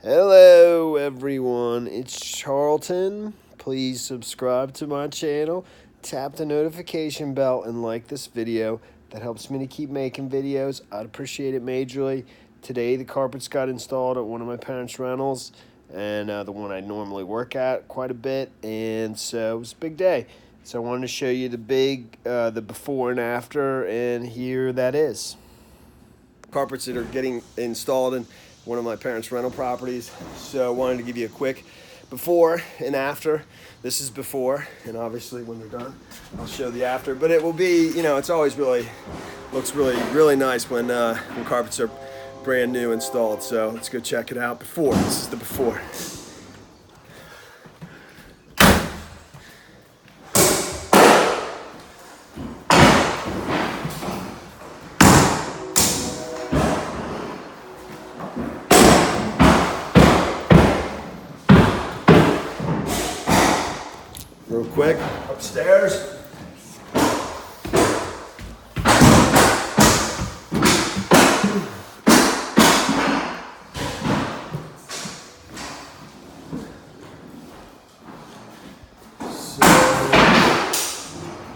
Hello everyone, it's Charlton. Please subscribe to my channel, tap the notification bell, and like this video. That helps me to keep making videos. I'd appreciate it majorly. Today the carpets got installed at one of my parents' rentals, and the one I normally work at quite a bit, and so it was a big day. So I wanted to show you the before and after, and here that is. Carpets that are getting installed in one of my parents' rental properties. So I wanted to give you a quick before and after. This is before, and obviously when they're done, I'll show the after. But it will be, it's always looks really nice when carpets are brand new installed. So let's go check it out. Before, this is the before. Real quick, upstairs.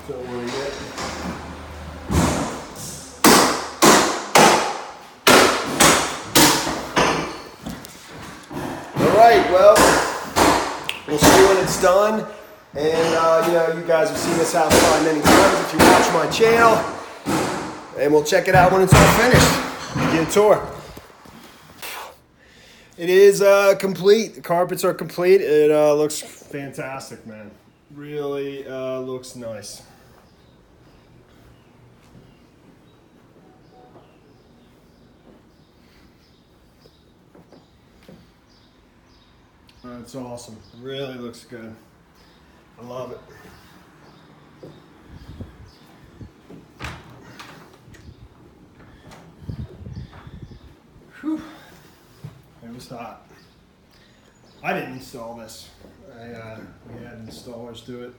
Don't worry yet. All right, well, we'll see when it's done. And, you guys have seen this house probably many times if you watch my channel. And we'll check it out when it's all finished. Get a tour. It is complete. The carpets are complete. It looks fantastic, man. Really looks nice. It's awesome. It really looks good. I love it. Whew. It was hot. I didn't install this. We had installers do it.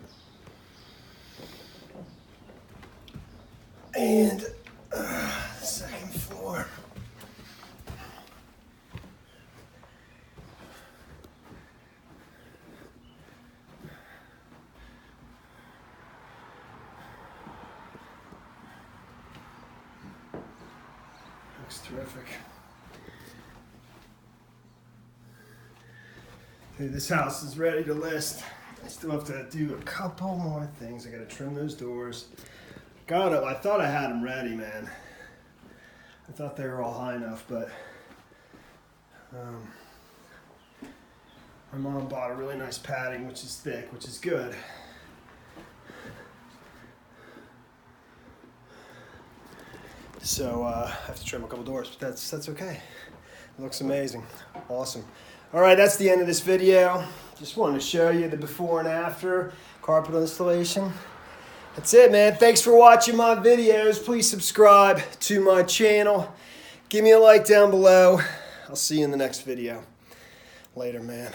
And second floor. Looks terrific. Hey, this house is ready to list. I still have to do a couple more things. I gotta trim those doors. Got them. I thought I had them ready, man. I thought they were all high enough, but my mom bought a really nice padding, which is thick, which is good. So I have to trim a couple doors, but that's okay. It looks amazing. Awesome. All right, that's the end of this video. Just wanted to show you the before and after carpet installation. That's it, man. Thanks for watching my videos. Please subscribe to my channel. Give me a like down below. I'll see you in the next video. Later, man.